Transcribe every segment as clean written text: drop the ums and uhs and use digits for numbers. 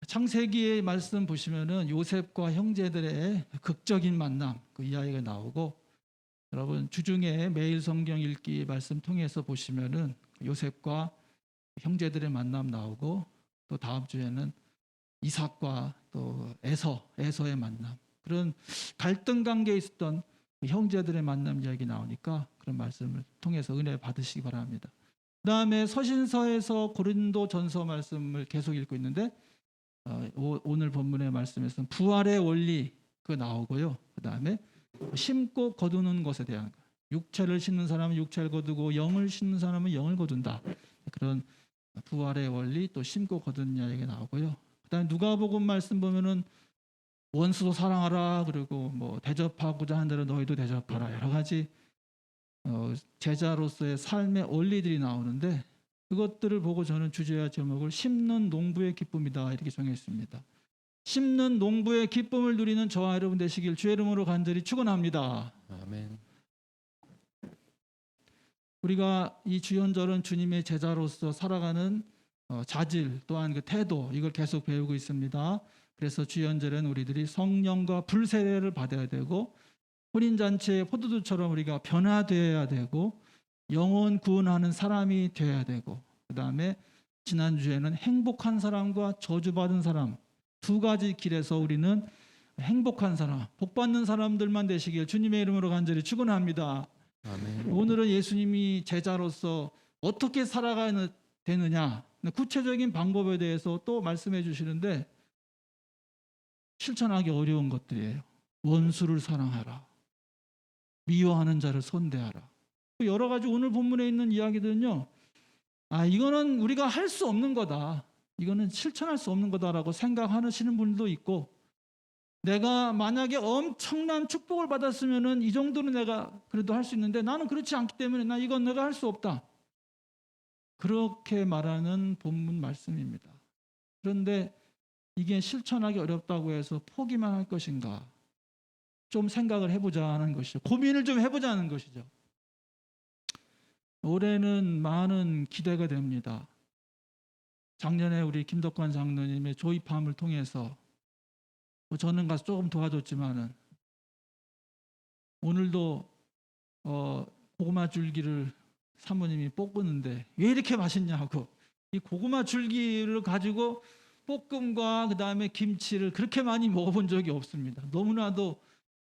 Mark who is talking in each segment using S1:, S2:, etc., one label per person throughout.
S1: 창세기의 말씀 보시면은 요셉과 형제들의 극적인 만남 그 이야기가 나오고, 여러분 주중에 매일 성경 읽기 말씀 통해서 보시면은 요셉과 형제들의 만남 나오고, 또 다음 주에는 이삭과 또 에서의 만남, 그런 갈등 관계에 있었던 형제들의 만남 이야기 나오니까 그런 말씀을 통해서 은혜 받으시기 바랍니다. 그 다음에 서신서에서 고린도전서 말씀을 계속 읽고 있는데, 오늘 본문의 말씀에서는 부활의 원리 그 나오고요. 그 다음에 심고 거두는 것에 대한, 육체를 심는 사람은 육체를 거두고 영을 심는 사람은 영을 거둔다, 그런 부활의 원리, 또 심고 거두는 이야기가 나오고요. 그 다음에 누가복음 말씀 보면은 원수도 사랑하라, 그리고 뭐 대접하고자 하는 대로 너희도 대접하라, 여러 가지 제자로서의 삶의 원리들이 나오는데, 그것들을 보고 저는 주제와 제목을 심는 농부의 기쁨이다 이렇게 정했습니다. 심는 농부의 기쁨을 누리는 저와 여러분 되시길 주의 이름으로 간절히 축원합니다.
S2: 아멘.
S1: 우리가 이 주연절은 주님의 제자로서 살아가는 자질, 또한 그 태도, 이걸 계속 배우고 있습니다. 그래서 주연절은 우리들이 성령과 불세례를 받아야 되고, 혼인잔치의 포도주처럼 우리가 변화되어야 되고, 영혼 구원하는 사람이 되어야 되고, 그 다음에 지난주에는 행복한 사람과 저주받은 사람, 두 가지 길에서 우리는 행복한 사람, 복받는 사람들만 되시길 주님의 이름으로 간절히 축원합니다.
S2: 아멘.
S1: 오늘은 예수님이 제자로서 어떻게 살아가야 되느냐, 구체적인 방법에 대해서 또 말씀해 주시는데, 실천하기 어려운 것들이에요. 원수를 사랑하라, 미워하는 자를 선대하라, 여러 가지 오늘 본문에 있는 이야기들은요, 이거는 우리가 할 수 없는 거다, 이거는 실천할 수 없는 거다라고 생각하시는 분들도 있고, 내가 만약에 엄청난 축복을 받았으면은 이 정도는 내가 그래도 할 수 있는데 나는 그렇지 않기 때문에 이건 내가 할 수 없다, 그렇게 말하는 본문 말씀입니다. 그런데 이게 실천하기 어렵다고 해서 포기만 할 것인가, 좀 생각을 해보자 하는 것이죠. 고민을 좀 해보자는 것이죠. 올해는 많은 기대가 됩니다. 작년에 우리 김덕관 장로님의 조입함을 통해서 저는 가서 조금 도와줬지만은, 오늘도 고구마 줄기를 사모님이 볶는데 왜 이렇게 맛있냐고, 이 고구마 줄기를 가지고 볶음과 그 다음에 김치를 그렇게 많이 먹어본 적이 없습니다. 너무나도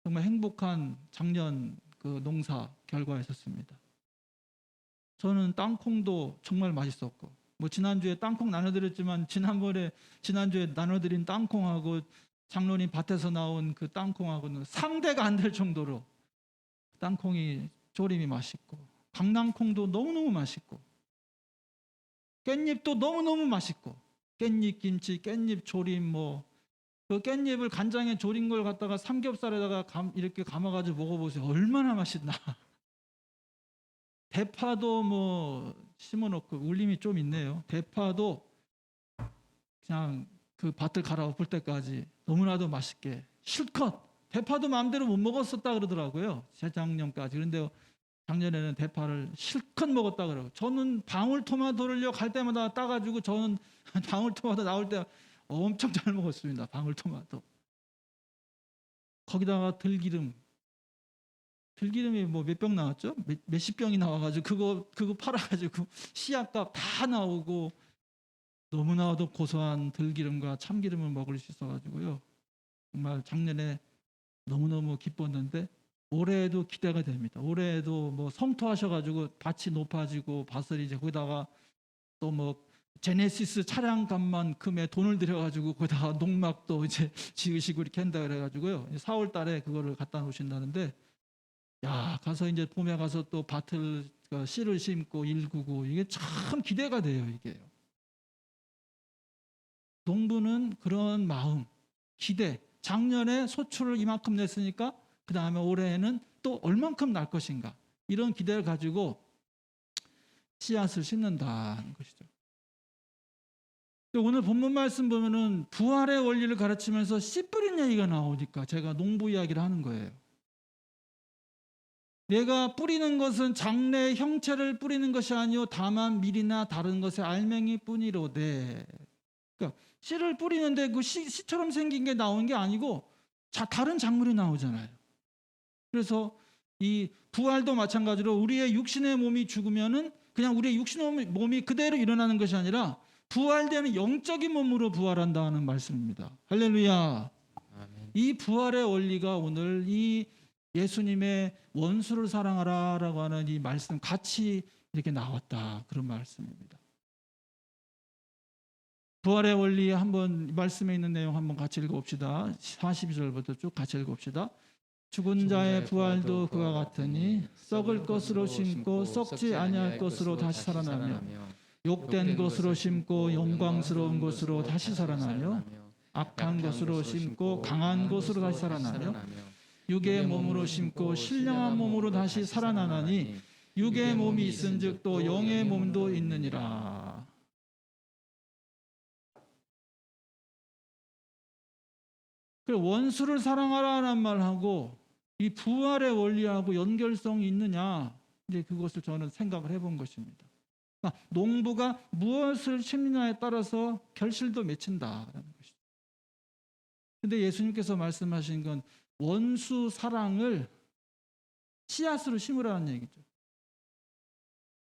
S1: 정말 행복한 작년 그 농사 결과였었습니다. 저는 땅콩도 정말 맛있었고, 뭐 지난주에 땅콩 나눠드렸지만 지난주에 나눠드린 땅콩하고 장로님 밭에서 나온 그 땅콩하고는 상대가 안 될 정도로 땅콩이 조림이 맛있고, 강낭콩도 너무너무 맛있고, 깻잎도 너무너무 맛있고, 깻잎 김치, 깻잎 조림, 그 깻잎을 간장에 조린 걸 갖다가 삼겹살에다가 이렇게 감아가지고 먹어보세요. 얼마나 맛있나. 대파도 심어놓고, 울림이 좀 있네요. 대파도 그냥 그 밭을 갈아엎을 때까지 너무나도 맛있게 실컷, 대파도 마음대로 못 먹었었다 그러더라고요, 재작년까지. 그런데 작년에는 대파를 실컷 먹었다 그러고, 저는 방울토마토를요 갈 때마다 따가지고, 저는 방울토마토 나올 때 엄청 잘 먹었습니다. 방울토마토 거기다가 들기름이 몇 병 나왔죠? 몇십 병이 나와가지고 그거 팔아가지고 씨앗값 다 나오고, 너무나도 고소한 들기름과 참기름을 먹을 수 있어가지고요, 정말 작년에 너무너무 기뻤는데, 올해에도 기대가 됩니다. 올해에도 성토하셔가지고 밭이 높아지고, 밭을 이제 거기다가 또 제네시스 차량값만큼의 돈을 들여가지고 거기다가 농막도 이제 지으시고 이렇게 한다 그래가지고요, 4월 달에 그거를 갖다 놓으신다는데, 가서 이제 봄에 가서 또 밭을 씨를 심고 일구고, 이게 참 기대가 돼요. 이게요. 농부는 그런 마음, 기대, 작년에 소출을 이만큼 냈으니까 그 다음에 올해에는 또 얼만큼 날 것인가, 이런 기대를 가지고 씨앗을 심는다는 것이죠. 오늘 본문 말씀 보면은 부활의 원리를 가르치면서 씨 뿌린 얘기가 나오니까 제가 농부 이야기를 하는 거예요. 내가 뿌리는 것은 장래의 형체를 뿌리는 것이 아니요 다만 밀이나 다른 것의 알맹이 뿐이로되, 그러니까 씨를 뿌리는데 그 씨처럼 생긴 게 나오는 게 아니고 다른 작물이 나오잖아요. 그래서 이 부활도 마찬가지로 우리의 육신의 몸이 죽으면은 그냥 우리의 육신의 몸이 그대로 일어나는 것이 아니라 부활되는 영적인 몸으로 부활한다는 말씀입니다. 할렐루야.
S2: 아멘.
S1: 이 부활의 원리가 오늘 이 예수님의 원수를 사랑하라라고 하는 이 말씀 같이 이렇게 나왔다. 그런 말씀입니다. 부활의 원리 한번 말씀에 있는 내용 한번 같이 읽어봅시다. 42절부터 쭉 같이 읽어봅시다. 죽은 자의 부활도 그와 같으니 썩을 것으로 심고 썩지 아니할 것으로 다시 살아나며 욕된 것으로 심고 영광스러운 것으로 다시 살아나며 악한 것으로 심고 강한 것으로 다시 살아나며 육의 몸으로 심고 신령한 몸으로 다시 살아나나니 육의 몸이 있은즉 또 영의 몸도 있느니라. 원수를 사랑하라는 말하고 이 부활의 원리하고 연결성이 있느냐, 이제 그것을 저는 생각을 해본 것입니다. 그러니까 농부가 무엇을 심느냐에 따라서 결실도 맺힌다라는 것이죠. 근데 예수님께서 말씀하신 건 원수 사랑을 씨앗으로 심으라는 얘기죠.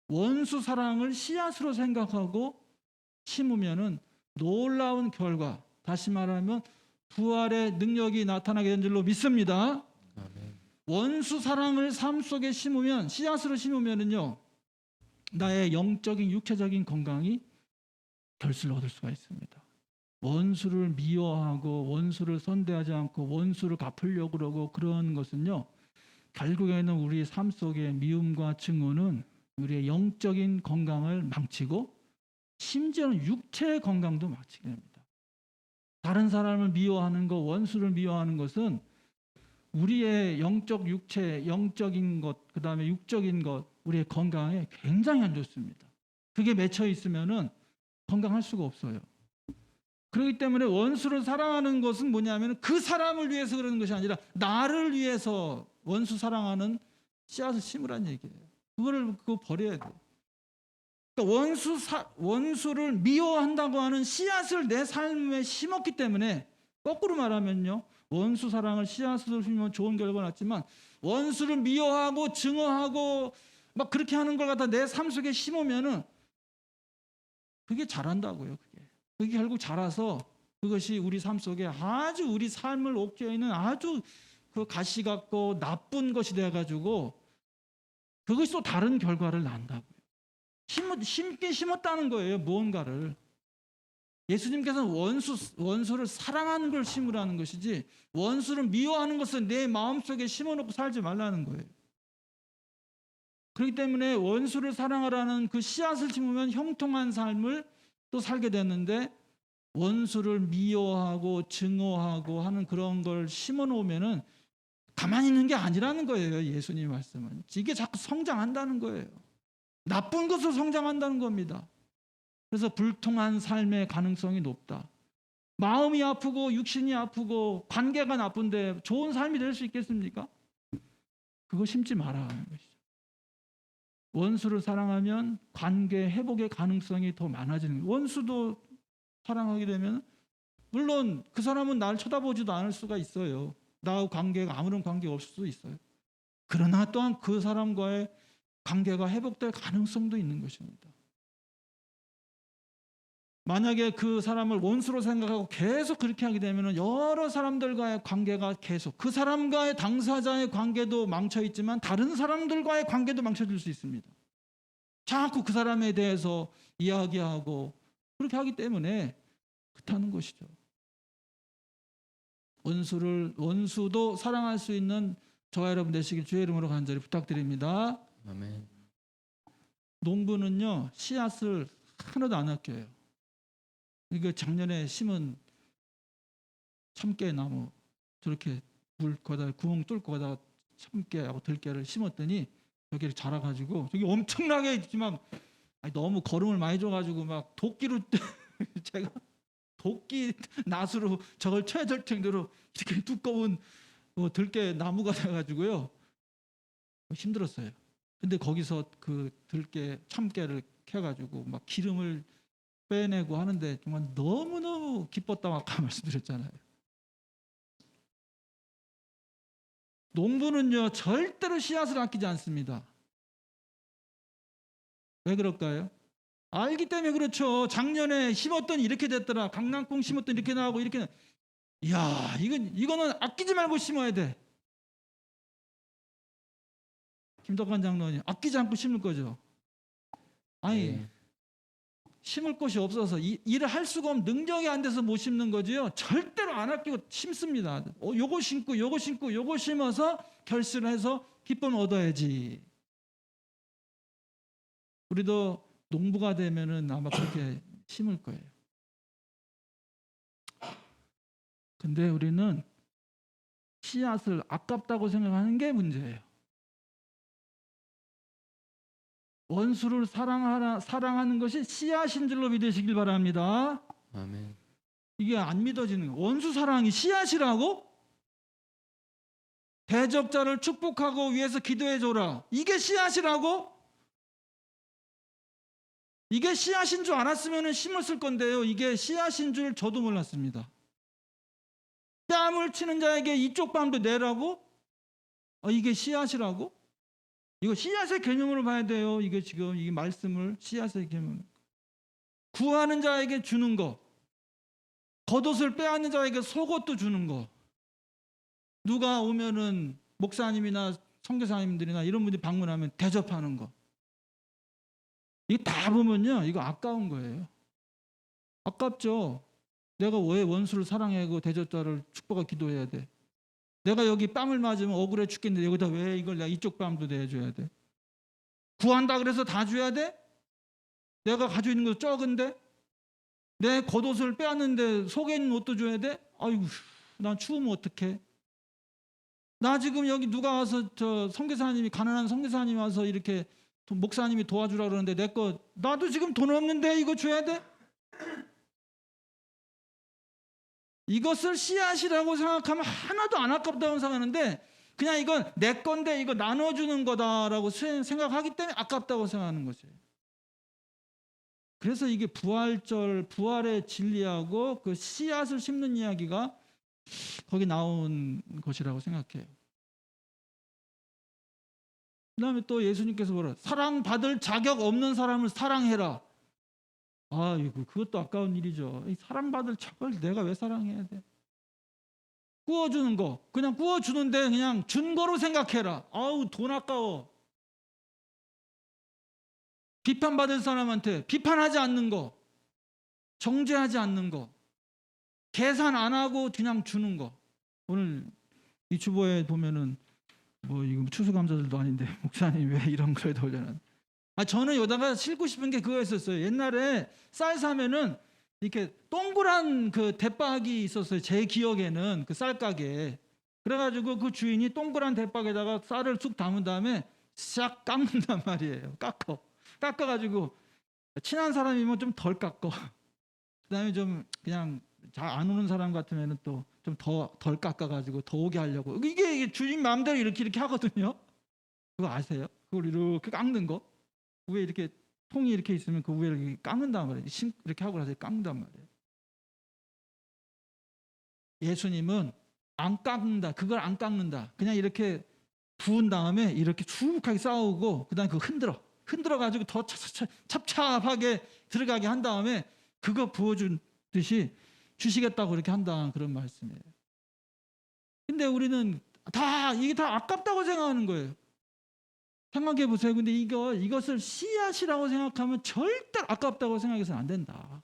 S1: 원수 사랑을 씨앗으로 생각하고 심으면은 놀라운 결과, 다시 말하면 부활의 능력이 나타나게 된 줄로 믿습니다.
S2: 아멘.
S1: 원수 사랑을 삶 속에 심으면, 씨앗으로 심으면은요, 나의 영적인 육체적인 건강이 결실을 얻을 수가 있습니다. 원수를 미워하고 원수를 선대하지 않고 원수를 갚으려고 그러고 그런 것은요, 결국에는 우리 삶 속의 미움과 증오는 우리의 영적인 건강을 망치고 심지어는 육체의 건강도 망치게 됩니다. 다른 사람을 미워하는 것, 원수를 미워하는 것은 우리의 영적 육체, 영적인 것, 그 다음에 육적인 것, 우리의 건강에 굉장히 안 좋습니다. 그게 맺혀 있으면은 건강할 수가 없어요. 그렇기 때문에 원수를 사랑하는 것은 뭐냐면 그 사람을 위해서 그러는 것이 아니라 나를 위해서 원수 사랑하는 씨앗을 심으라는 얘기예요. 그거 버려야 돼요. 그러니까 원수를 미워한다고 하는 씨앗을 내 삶에 심었기 때문에, 거꾸로 말하면요, 원수 사랑을 씨앗으로 심으면 좋은 결과가 났지만 원수를 미워하고 증오하고 막 그렇게 하는 걸 갖다 내 삶 속에 심으면은 그게 자란다고요. 그게 결국 자라서 그것이 우리 삶 속에 아주 우리 삶을 옥죄어 있는 아주 그 가시 같고 나쁜 것이 되어가지고 그것이 또 다른 결과를 낳는다고요. 심긴 심었다는 거예요. 무언가를. 예수님께서는 원수를 사랑하는 걸 심으라는 것이지 원수를 미워하는 것을 내 마음속에 심어놓고 살지 말라는 거예요. 그렇기 때문에 원수를 사랑하라는 그 씨앗을 심으면 형통한 삶을 또 살게 되는데, 원수를 미워하고 증오하고 하는 그런 걸 심어놓으면은 가만히 있는 게 아니라는 거예요. 예수님 말씀은. 이게 자꾸 성장한다는 거예요. 나쁜 것으로 성장한다는 겁니다. 그래서 불통한 삶의 가능성이 높다. 마음이 아프고 육신이 아프고 관계가 나쁜데 좋은 삶이 될 수 있겠습니까? 그거 심지 마라 하는 것이죠. 원수를 사랑하면 관계 회복의 가능성이 더 많아지는 거예요. 원수도 사랑하게 되면 물론 그 사람은 나를 쳐다보지도 않을 수가 있어요. 나하고 관계가 아무런 관계가 없을 수도 있어요. 그러나 또한 그 사람과의 관계가 회복될 가능성도 있는 것입니다. 만약에 그 사람을 원수로 생각하고 계속 그렇게 하게 되면 여러 사람들과의 관계가 계속, 그 사람과의 당사자의 관계도 망쳐 있지만 다른 사람들과의 관계도 망쳐질 수 있습니다. 자꾸 그 사람에 대해서 이야기하고 그렇게 하기 때문에 그렇다는 것이죠. 원수도 사랑할 수 있는 저와 여러분 되시길 주의 이름으로 간절히 부탁드립니다.
S2: 아멘.
S1: 농부는요, 씨앗을 하나도 안 아껴요. 이거 작년에 심은 참깨나무, 저렇게 물 거기다 구멍 뚫고 거기다 참깨하고 들깨를 심었더니 여기를 자라가지고 저기 엄청나게 있지만 너무 거름을 많이 줘가지고 막 도끼로 제가 도끼 낫으로 저걸 쳐야 될 정도로 이렇게 두꺼운 들깨 나무가 돼가지고요, 힘들었어요. 근데 거기서 그 들깨 참깨를 캐가지고 막 기름을 빼내고 하는데 정말 너무너무 기뻤다고 아까 말씀드렸잖아요. 농부는요 절대로 씨앗을 아끼지 않습니다. 왜 그럴까요? 알기 때문에 그렇죠. 작년에 심었더니 이렇게 됐더라. 강낭콩 심었더니 이렇게 나오고 이렇게. 이야, 이거는 아끼지 말고 심어야 돼. 김덕환 장로님 아끼지 않고 심을 거죠. 아니
S2: 네.
S1: 심을 곳이 없어서 일을 할 수가 없는 능력이 안 돼서 못 심는 거지요. 절대로 안 아끼고 심습니다. 요거 심고 요거 심고 요거 심어서 결실을 해서 기쁨을 얻어야지. 우리도 농부가 되면은 아마 그렇게 심을 거예요. 근데 우리는 씨앗을 아깝다고 생각하는 게 문제예요. 원수를 사랑하는 것이 씨앗인 줄로 믿으시길 바랍니다.
S2: 아멘.
S1: 이게 안 믿어지는 거예요. 원수 사랑이 씨앗이라고? 대적자를 축복하고 위해서 기도해 줘라. 이게 씨앗이라고? 이게 씨앗인 줄 알았으면 심었을 건데요. 이게 씨앗인 줄 저도 몰랐습니다. 뺨을 치는 자에게 이쪽 뺨도 내라고? 이게 씨앗이라고? 이거 씨앗의 개념으로 봐야 돼요. 이게 지금 이 말씀을 씨앗의 개념. 구하는 자에게 주는 거, 겉옷을 빼앗는 자에게 속옷도 주는 거. 누가 오면은 목사님이나 선교사님들이나 이런 분들이 방문하면 대접하는 거. 이게 다 보면요, 이거 아까운 거예요. 아깝죠. 내가 왜 원수를 사랑하고 대접자를 축복하고 기도해야 돼? 내가 여기 뺨을 맞으면 억울해 죽겠는데 여기다 왜 이걸 내가 이쪽 뺨도 내줘야 돼? 구한다 그래서 다 줘야 돼? 내가 가지고 있는 거 적은데? 내 겉옷을 빼앗는데 속에 있는 옷도 줘야 돼? 아이고, 난 추우면 어떡해? 나 지금 여기 누가 와서 저 선교사님이 가난한 선교사님이 와서 이렇게 목사님이 도와주라 그러는데 내 거 나도 지금 돈 없는데 이거 줘야 돼? 이것을 씨앗이라고 생각하면 하나도 안 아깝다고 생각하는데 그냥 이건 내 건데 이거 나눠주는 거다라고 생각하기 때문에 아깝다고 생각하는 거죠. 그래서 이게 부활의 진리하고 그 씨앗을 심는 이야기가 거기 나온 것이라고 생각해요. 그 다음에 또 예수님께서 뭐라 사랑받을 자격 없는 사람을 사랑해라. 이거 그것도 아까운 일이죠. 이 사랑받을 자격을 내가 왜 사랑해야 돼? 구워주는 거 그냥 구워주는데 그냥 준 거로 생각해라. 돈 아까워. 비판받을 사람한테 비판하지 않는 거, 정죄하지 않는 거, 계산 안 하고 그냥 주는 거. 오늘 이 주보에 보면은 뭐 이거 추수감사들도 아닌데 목사님 왜 이런 거에다 올려놨? 저는 여기다가 싣고 싶은 게 그거였었어요. 옛날에 쌀 사면은 이렇게 동그란 그 대박이 있었어요. 제 기억에는 그 쌀가게에. 그래가지고 그 주인이 동그란 대박에다가 쌀을 쑥 담은 다음에 싹 깎는단 말이에요. 깎아가지고 친한 사람이면 좀 덜 깎어. 그다음에 좀 그냥 잘 안 오는 사람 같으면은 또 좀 덜 깎아가지고 더 오게 하려고. 이게 주인 마음대로 이렇게 하거든요. 그거 아세요? 그걸 이렇게 깎는 거. 위에 이렇게 통이 이렇게 있으면 그 위에 이렇게 깎는단 말이에요. 이렇게 하고 나서 깎는단 말이에요. 예수님은 안 깎는다. 그걸 안 깎는다. 그냥 이렇게 부은 다음에 이렇게 수북하게 쌓아오고 그다음에 그거 흔들어 가지고 더 찹찹하게 들어가게 한 다음에 그거 부어준 듯이 주시겠다고 이렇게 한다 그런 말씀이에요. 근데 우리는 이게 다 아깝다고 생각하는 거예요. 생각해 보세요. 근데 이것을 씨앗이라고 생각하면 절대 아깝다고 생각해서는 안 된다.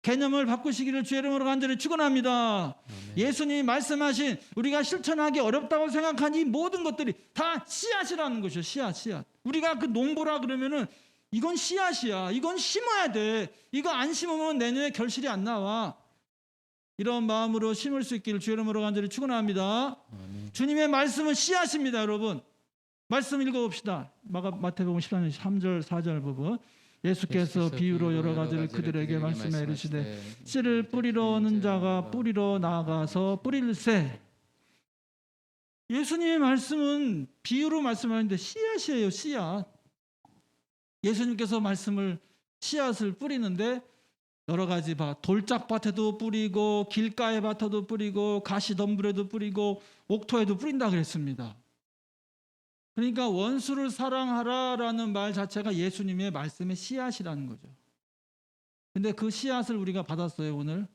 S1: 개념을 바꾸시기를 주의 이름으로 간절히 축원합니다. 예수님이 말씀하신 우리가 실천하기 어렵다고 생각한 이 모든 것들이 다 씨앗이라는 것이죠. 씨앗. 우리가 그 농부라 그러면은 이건 씨앗이야. 이건 심어야 돼. 이거 안 심으면 내년에 결실이 안 나와. 이런 마음으로 심을 수 있기를 주의 이름으로 간절히 축원합니다. 주님의 말씀은 씨앗입니다, 여러분. 말씀 읽어봅시다. 마태복음 14장 3절 4절 부분. 예수께서 비유로 여러 가지를 그들에게 말씀해 이르시되 씨를 뿌리러 오는 자가 뿌리러 나가서 뿌릴새. 예수님의 말씀은 비유로 말씀하는데 씨앗이에요. 씨앗. 예수님께서 씨앗을 뿌리는데 여러 가지 돌짝밭에도 뿌리고 길가의 밭에도 뿌리고 가시덤불에도 뿌리고 옥토에도 뿌린다 그랬습니다. 그러니까 원수를 사랑하라라는 말 자체가 예수님의 말씀의 씨앗이라는 거죠. 근데 그 씨앗을 우리가 받았어요. 오늘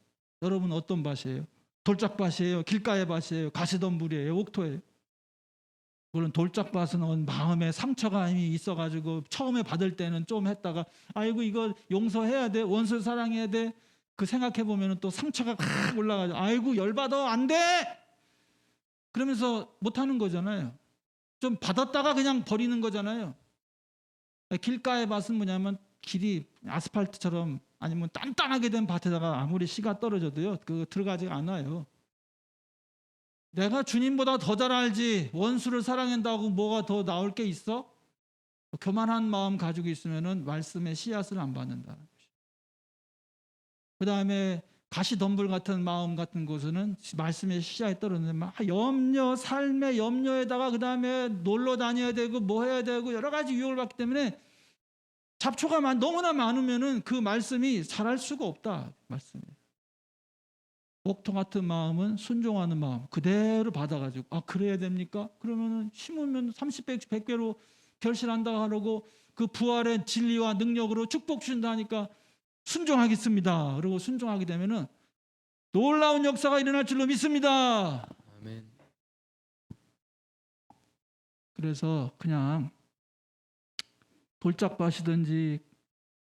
S1: 여러분 어떤 밭이에요? 돌짝밭이에요? 길가의 밭이에요? 가시덤불이에요? 옥토예요? 물론 돌짝밭은 마음에 상처가 이미 있어가지고 처음에 받을 때는 좀 했다가 아이고 이거 용서해야 돼, 원수 사랑해야 돼, 그 생각해 보면은 또 상처가 확 올라가죠. 아이고 열받아, 안 돼, 그러면서 못 하는 거잖아요. 좀 받았다가 그냥 버리는 거잖아요. 길가의 밭은 뭐냐면 길이 아스팔트처럼 아니면 단단하게 된 밭에다가 아무리 씨가 떨어져도요 그 들어가지 않아요. 내가 주님보다 더 잘 알지 원수를 사랑한다고 뭐가 더 나올 게 있어? 교만한 마음 가지고 있으면은 말씀의 씨앗을 안 받는다. 그 다음에 가시덤불 같은 마음 같은 곳은 말씀의 씨앗이 떨어지는데 막 염려, 삶의 염려에다가 그 다음에 놀러 다녀야 되고 뭐 해야 되고 여러 가지 유혹을 받기 때문에 잡초가 너무나 많으면은 그 말씀이 자랄 수가 없다. 말씀이. 옥토 같은 마음은 순종하는 마음 그대로 받아가지고 그래야 됩니까? 그러면은 심으면 30배, 100배로 결실한다 하고 그 부활의 진리와 능력으로 축복 주신다 하니까 순종하겠습니다. 그리고 순종하게 되면은 놀라운 역사가 일어날 줄로 믿습니다.
S2: 아멘.
S1: 그래서 그냥 돌짝밭이든지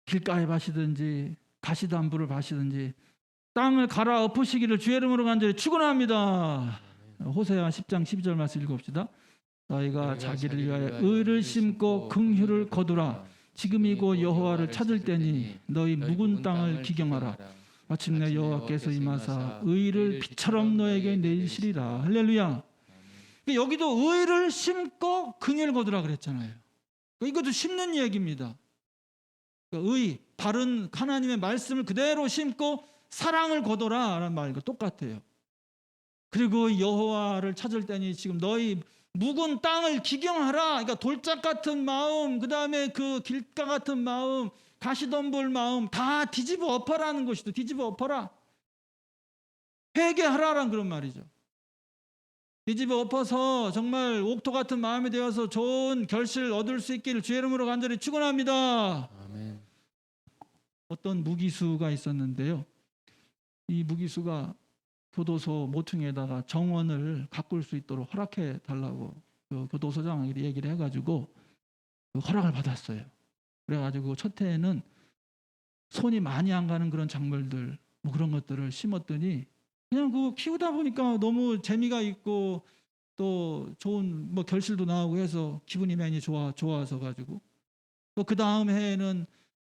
S1: 길가의 밭이든지 가시덤불을 밭이든지 땅을 갈아 엎으시기를 주의 이름으로 간절히 축원합니다. 호세아 10장 12절 말씀 읽어봅시다. 너희가 자기를 위하여 의를 심고 긍휼을 거두라. 지금이고 여호와를 찾을 때니 너희 묵은 땅을 기경하라. 마침내 여호와께서 임하사 의를 비처럼 너에게 내리시리라. 할렐루야. 여기도 의를 심고 긍휼을 거두라 그랬잖아요. 이것도 심는 얘기입니다. 의, 바른 하나님의 말씀을 그대로 심고 사랑을 거둬라 라는 말과 똑같아요. 그리고 여호와를 찾을 때니 지금 너희 묵은 땅을 기경하라. 그러니까 돌짝 같은 마음, 그 다음에 그 길가 같은 마음, 가시덤불 마음 다 뒤집어 엎어라는 것이죠. 뒤집어 엎어라. 회개하라라는 그런 말이죠. 뒤집어 엎어서 정말 옥토 같은 마음이 되어서 좋은 결실을 얻을 수 있기를 주의 이름으로 간절히 축원합니다.
S2: 아멘.
S1: 어떤 무기수가 있었는데요. 이 무기수가 교도소 모퉁이에다가 정원을 가꿀 수 있도록 허락해 달라고 그 교도소장에게 얘기를 해가지고 그 허락을 받았어요. 그래가지고 첫 해에는 손이 많이 안 가는 그런 작물들 뭐 그런 것들을 심었더니 그냥 그거 키우다 보니까 너무 재미가 있고 또 좋은 뭐 결실도 나오고 해서 기분이 많이 좋아서 가지고 또 그 다음 해에는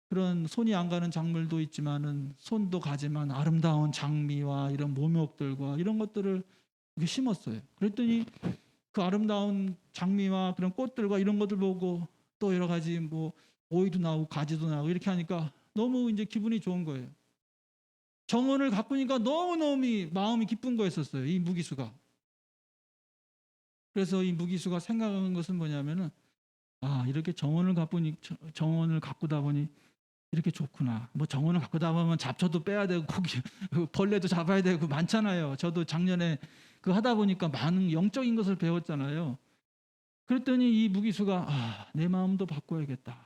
S1: 그런 손이 안 가는 작물도 있지만은 손도 가지만 아름다운 장미와 이런 모목들과 이런 것들을 이렇게 심었어요. 그랬더니 그 아름다운 장미와 그런 꽃들과 이런 것들 보고 또 여러 가지 뭐 오이도 나오고 가지도 나오고 이렇게 하니까 너무 이제 기분이 좋은 거예요. 정원을 가꾸니까 너무너무 마음이 기쁜 거였었어요. 이 무기수가. 그래서 이 무기수가 생각하는 것은 뭐냐면은 이렇게 정원을 가꾸다 보니 이렇게 좋구나. 뭐 정원을 가꾸다 보면 잡초도 빼야 되고 고기 벌레도 잡아야 되고 많잖아요. 저도 작년에 그 하다 보니까 많은 영적인 것을 배웠잖아요. 그랬더니 이 무기수가 내 마음도 바꿔야겠다.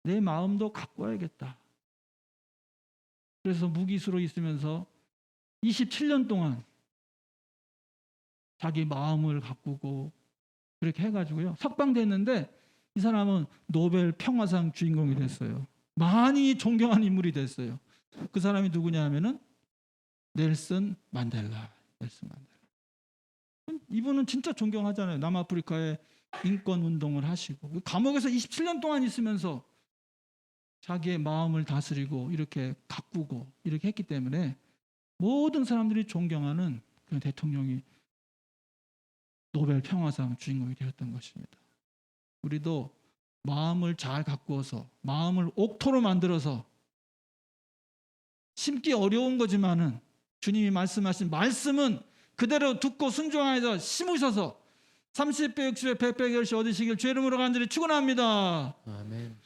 S1: 내 마음도 가꿔야겠다. 그래서 무기수로 있으면서 27년 동안 자기 마음을 가꾸고 그렇게 해가지고요. 석방됐는데 이 사람은 노벨 평화상 주인공이 됐어요. 많이 존경하는 인물이 됐어요. 그 사람이 누구냐 하면은 넬슨 만델라. 이분은 진짜 존경하잖아요. 남아프리카에 인권 운동을 하시고 감옥에서 27년 동안 있으면서 자기의 마음을 다스리고 이렇게 가꾸고 이렇게 했기 때문에 모든 사람들이 존경하는 그런 대통령이 노벨 평화상 주인공이 되었던 것입니다. 우리도 마음을 잘 가꾸어서 마음을 옥토로 만들어서 심기 어려운 거지만은 주님이 말씀하신 말씀은 그대로 듣고 순종하여서 심으셔서 30배, 60배, 100배 결실 얻으시길 주의 이름으로 간절히 축원합니다.
S2: 아멘.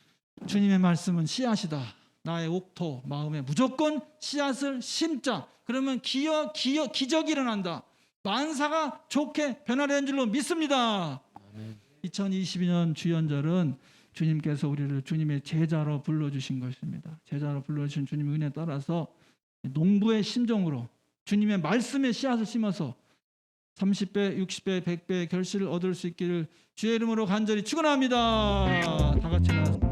S1: 주님의 말씀은 씨앗이다. 나의 옥토 마음에 무조건 씨앗을 심자. 그러면 기적이 일어난다. 만사가 좋게 변화되는 줄로 믿습니다. 2022년 주연절은 주님께서 우리를 주님의 제자로 불러주신 것입니다. 제자로 불러주신 주님의 은혜에 따라서 농부의 심정으로 주님의 말씀에 씨앗을 심어서 30배, 60배, 100배의 결실을 얻을 수 있기를 주의 이름으로 간절히 축원합니다. 다 같이 나와서